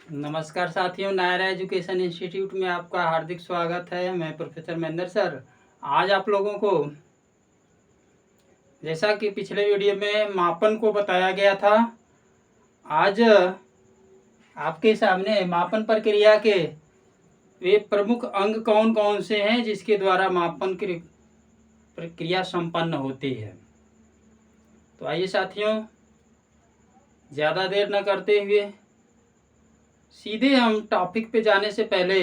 नमस्कार साथियों, Naira education institute में आपका हार्दिक स्वागत है। मैं प्रोफेसर महेंद्र सर। आज आप लोगों को, जैसा कि पिछले वीडियो में मापन को बताया गया था, आज आपके सामने मापन प्रक्रिया के वे प्रमुख अंग कौन कौन से हैं जिसके द्वारा मापन की प्रक्रिया संपन्न होती है। तो आइए साथियों, ज़्यादा देर न करते हुए सीधे हम टॉपिक पे जाने से पहले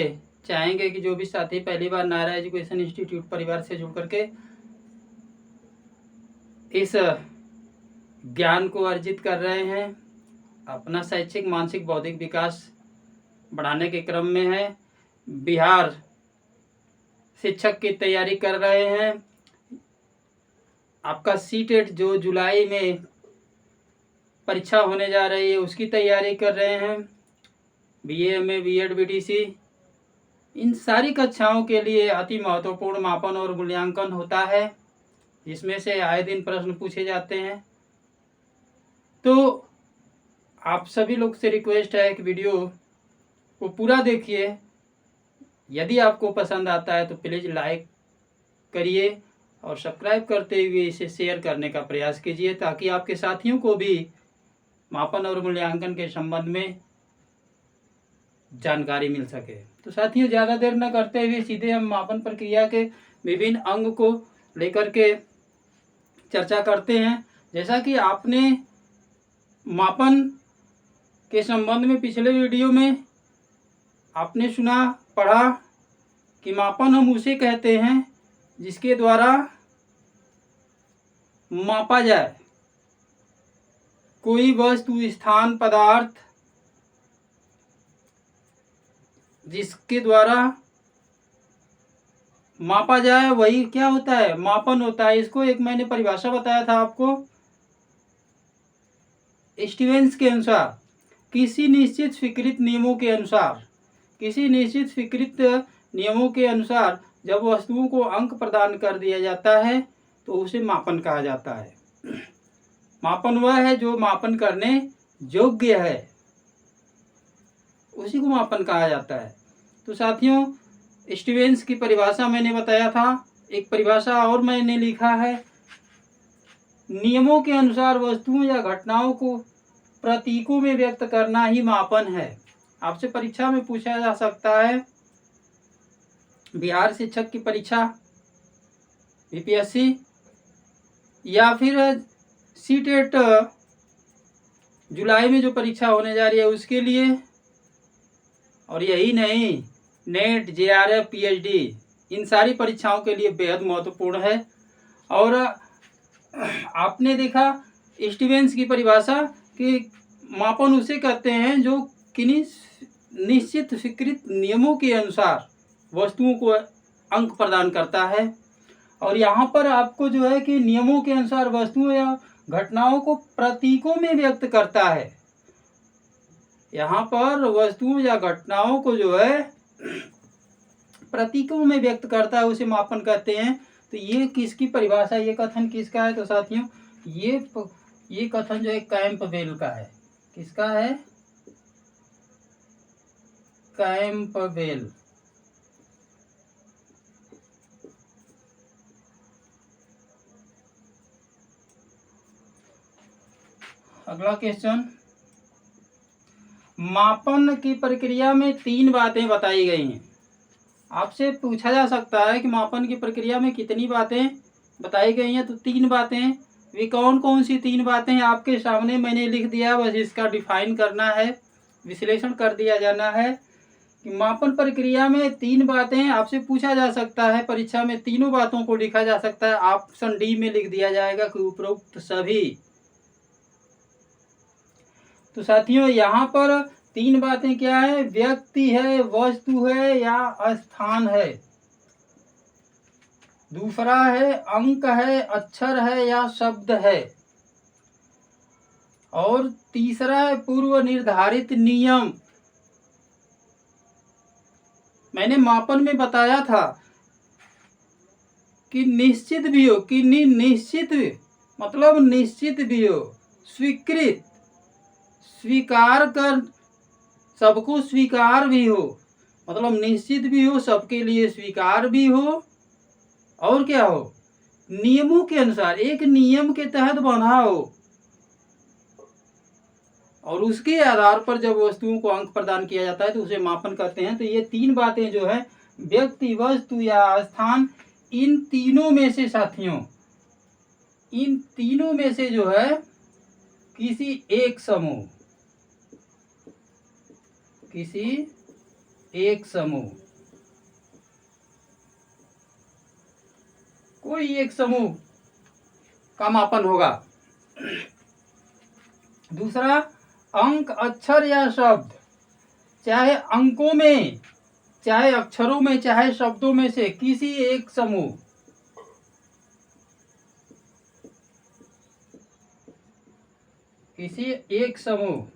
चाहेंगे कि जो भी साथी पहली बार नायरा एजुकेशन इंस्टीट्यूट परिवार से जुड़ करके इस ज्ञान को अर्जित कर रहे हैं, अपना शैक्षिक मानसिक बौद्धिक विकास बढ़ाने के क्रम में है, बिहार शिक्षक की तैयारी कर रहे हैं, आपका सीटेट जो जुलाई में परीक्षा होने जा रही है उसकी तैयारी कर रहे हैं, बीए एमए बीएड बीटीसी, इन सारी कक्षाओं के लिए अति महत्वपूर्ण मापन और मूल्यांकन होता है, जिसमें से आए दिन प्रश्न पूछे जाते हैं। तो आप सभी लोग से रिक्वेस्ट है कि वीडियो को पूरा देखिए। यदि आपको पसंद आता है तो प्लीज़ लाइक करिए और सब्सक्राइब करते हुए इसे शेयर करने का प्रयास कीजिए, ताकि आपके साथियों को भी मापन और मूल्यांकन के संबंध में जानकारी मिल सके। तो साथियों, ज़्यादा देर न करते हुए सीधे हम मापन प्रक्रिया के विभिन्न अंग को लेकर के चर्चा करते हैं। जैसा कि आपने मापन के संबंध में पिछले वीडियो में आपने सुना पढ़ा कि मापन हम उसे कहते हैं जिसके द्वारा मापा जाए कोई वस्तु स्थान पदार्थ, जिसके द्वारा मापा जाए वही क्या होता है, मापन होता है। इसको एक मैंने परिभाषा बताया था आपको, स्टीवेंस के अनुसार किसी निश्चित स्वीकृत नियमों के अनुसार, किसी निश्चित स्वीकृत नियमों के अनुसार जब वस्तुओं को अंक प्रदान कर दिया जाता है तो उसे मापन कहा जाता है। मापन वह है जो मापन करने योग्य है, उसी को मापन कहा जाता है। तो साथियों, स्टीवेंस की परिभाषा मैंने बताया था, एक परिभाषा और मैंने लिखा है, नियमों के अनुसार वस्तुओं या घटनाओं को प्रतीकों में व्यक्त करना ही मापन है। आपसे परीक्षा में पूछा जा सकता है, बिहार शिक्षक की परीक्षा बीपीएससी या फिर सीटेट जुलाई में जो परीक्षा होने जा रही है उसके लिए, और यही नहीं, नेट जेआरएफ पीएचडी, इन सारी परीक्षाओं के लिए बेहद महत्वपूर्ण है। और आपने देखा स्टीवेंस की परिभाषा कि मापन उसे कहते हैं जो किन्हीं निश्चित स्वीकृत नियमों के अनुसार वस्तुओं को अंक प्रदान करता है। और यहाँ पर आपको जो है कि नियमों के अनुसार वस्तुओं या घटनाओं को प्रतीकों में व्यक्त करता है। यहाँ पर वस्तुओं या घटनाओं को जो है प्रतीकों में व्यक्त करता है, उसे मापन कहते हैं। तो ये किसकी परिभाषा, ये कथन किसका है? तो साथियों, ये कथन जो है कैंपबेल का है। किसका है? कैंपबेल। अगला क्वेश्चन, मापन की प्रक्रिया में 3 बातें बताई गई हैं। आपसे पूछा जा सकता है कि मापन की प्रक्रिया में कितनी बातें बताई गई हैं? तो 3 बातें। वे कौन कौन सी 3 बातें हैं आपके सामने मैंने लिख दिया, बस इसका डिफाइन करना है, विश्लेषण कर दिया जाना है कि मापन प्रक्रिया में 3 बातें आपसे पूछा जा सकता है। परीक्षा में तीनों बातों को लिखा जा सकता है। ऑप्शन डी में लिख दिया जाएगा कि उपरोक्त सभी। तो साथियों, यहाँ पर 3 बातें क्या है? व्यक्ति है, वस्तु है या स्थान है। दूसरा है अंक है, अक्षर है या शब्द है। और तीसरा है पूर्व निर्धारित नियम। मैंने मापन में बताया था कि निश्चित भी हो, कि निश्चित मतलब निश्चित भी हो, स्वीकृत, स्वीकार कर सबको स्वीकार भी हो, मतलब निश्चित भी हो, सबके लिए स्वीकार भी हो, और क्या हो, नियमों के अनुसार, एक नियम के तहत बना हो, और उसके आधार पर जब वस्तुओं को अंक प्रदान किया जाता है तो उसे मापन कहते हैं। तो ये तीन बातें जो है, व्यक्ति, वस्तु या स्थान, इन तीनों में से साथियों, इन तीनों में से जो है किसी एक समूह, किसी एक समूह, कोई एक समूह का मापन होगा। दूसरा, अंक, अक्षर या शब्द, चाहे अंकों में, चाहे अक्षरों में, चाहे शब्दों में से किसी एक समूह, किसी एक समूह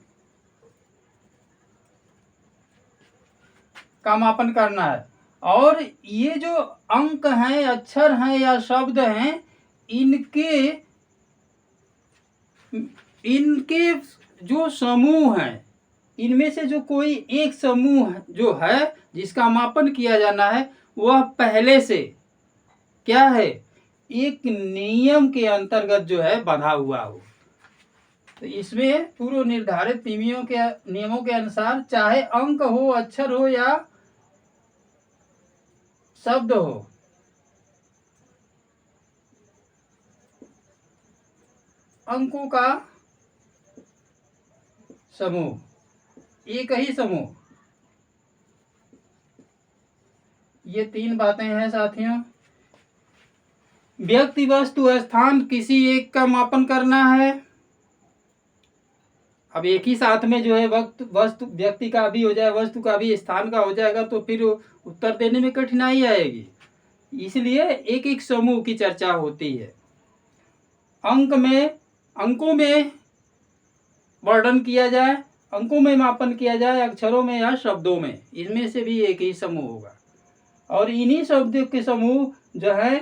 का मापन करना है। और ये जो अंक हैं, अक्षर हैं या शब्द हैं, इनके जो समूह हैं, इनमें से जो कोई एक समूह जो है जिसका मापन किया जाना है, वह पहले से क्या है, एक नियम के अंतर्गत जो है बंधा हुआ हो। तो इसमें पूर्व निर्धारित नियमों के अनुसार, चाहे अंक हो, अक्षर हो या शब्द हो, अंकों का समूह, एक ही समूह, ये तीन बातें हैं साथियों। व्यक्ति, वस्तु, स्थान, किसी एक का मापन करना है। अब एक ही साथ में जो है वस्तु, व्यक्ति का भी हो जाए, वस्तु का भी, स्थान का हो जाएगा, तो फिर उत्तर देने में कठिनाई आएगी। इसलिए एक एक समूह की चर्चा होती है। अंकों में वर्णन किया जाए, अंकों में मापन किया जाए, अक्षरों में या शब्दों में, इनमें से भी एक ही समूह होगा। और इन्हीं शब्दों के समूह जो है,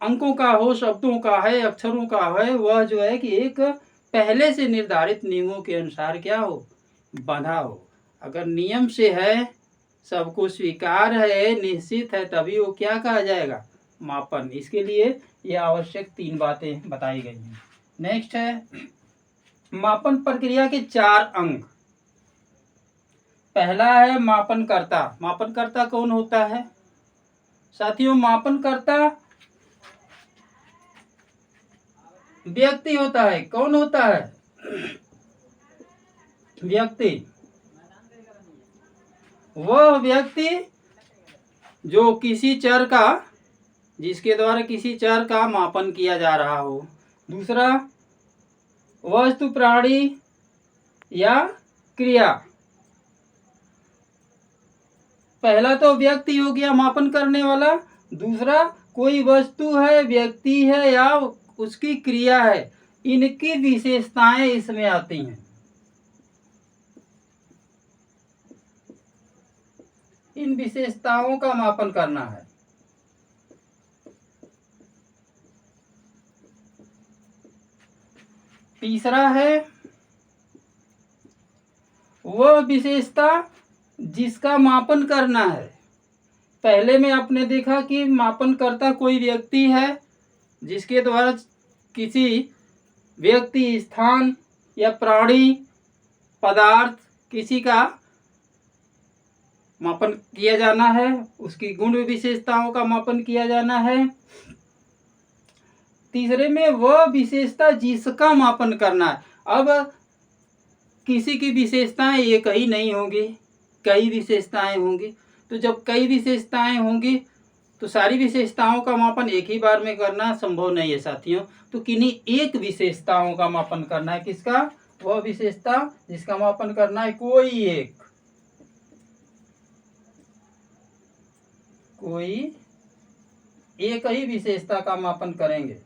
अंकों का हो, शब्दों का है, अक्षरों का है, वह जो है कि एक पहले से निर्धारित नियमों के अनुसार क्या हो, बंधा हो। अगर नियम से है, सबको स्वीकार है, निश्चित है, तभी वो क्या कहा जाएगा, मापन। इसके लिए ये आवश्यक तीन बातें बताई गई हैं। नेक्स्ट है मापन प्रक्रिया के 4 अंग। पहला है मापनकर्ता। मापनकर्ता कौन होता है साथियों? मापनकर्ता व्यक्ति होता है। कौन होता है? व्यक्ति। वह व्यक्ति जो किसी चर का, जिसके द्वारा किसी चर का मापन किया जा रहा हो। दूसरा, वस्तु, प्राणी या क्रिया। पहला तो व्यक्ति हो गया मापन करने वाला। दूसरा, कोई वस्तु है, व्यक्ति है या उसकी क्रिया है, इनकी विशेषताएं इसमें आती हैं। इन विशेषताओं का मापन करना है। तीसरा है वह विशेषता जिसका मापन करना है। पहले में आपने देखा कि मापनकर्ता कोई व्यक्ति है जिसके द्वारा किसी व्यक्ति, स्थान या प्राणी, पदार्थ किसी का मापन किया जाना है, उसकी गुण विशेषताओं का मापन किया जाना है। तीसरे में वह विशेषता जिसका मापन करना है। अब किसी की विशेषताएं एक ही नहीं होंगी, कई विशेषताएं होंगी। तो जब कई विशेषताएं होंगी तो सारी विशेषताओं का मापन एक ही बार में करना संभव नहीं है साथियों। तो किन्हीं एक विशेषताओं का मापन करना है। किसका? वह विशेषता जिसका मापन करना है कोई एक ही विशेषता का मापन करेंगे।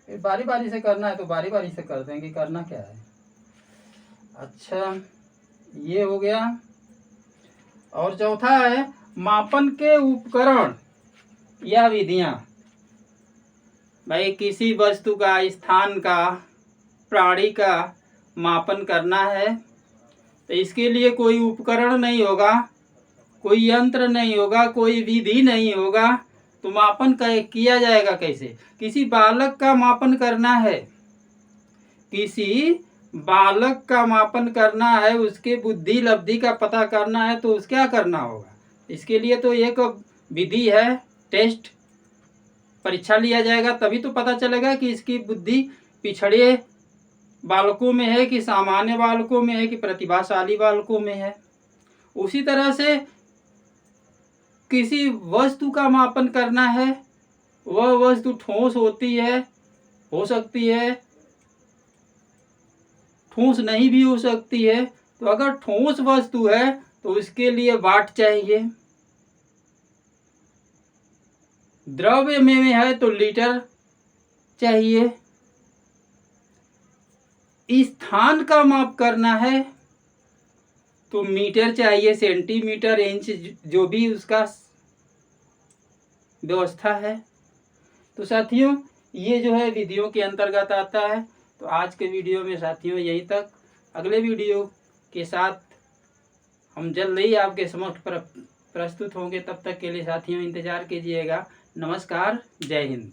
बारी बारी से करना है तो बारी बारी से कर देंगे, करना क्या है। अच्छा, ये हो गया। और चौथा है मापन के उपकरण या विधियां। भाई किसी वस्तु का, स्थान का, प्राणी का मापन करना है तो इसके लिए कोई उपकरण नहीं होगा, कोई यंत्र नहीं होगा, कोई विधि नहीं होगा, तो मापन किया जाएगा कैसे? किसी बालक का मापन करना है, किसी बालक का मापन करना है, उसके बुद्धि लब्धि का पता करना है, तो क्या करना होगा? इसके लिए तो एक विधि है, टेस्ट, परीक्षा लिया जाएगा, तभी तो पता चलेगा कि इसकी बुद्धि पिछड़े बालकों में है कि सामान्य बालकों में है कि प्रतिभाशाली बालकों में है। उसी तरह से किसी वस्तु का मापन करना है, वह वस्तु ठोस होती है, हो सकती है, ठोस नहीं भी हो सकती है। तो अगर ठोस वस्तु है तो उसके लिए वाट चाहिए, द्रव्य में है तो लीटर चाहिए। स्थान का माप करना है तो मीटर चाहिए, सेंटीमीटर, इंच, जो भी उसका व्यवस्था है। तो साथियों, ये जो है विधियों के अंतर्गत आता है। तो आज के वीडियो में साथियों यहीं तक। अगले वीडियो के साथ हम जल्द ही आपके समक्ष प्रस्तुत होंगे। तब तक के लिए साथियों इंतजार कीजिएगा। नमस्कार, जय हिंद।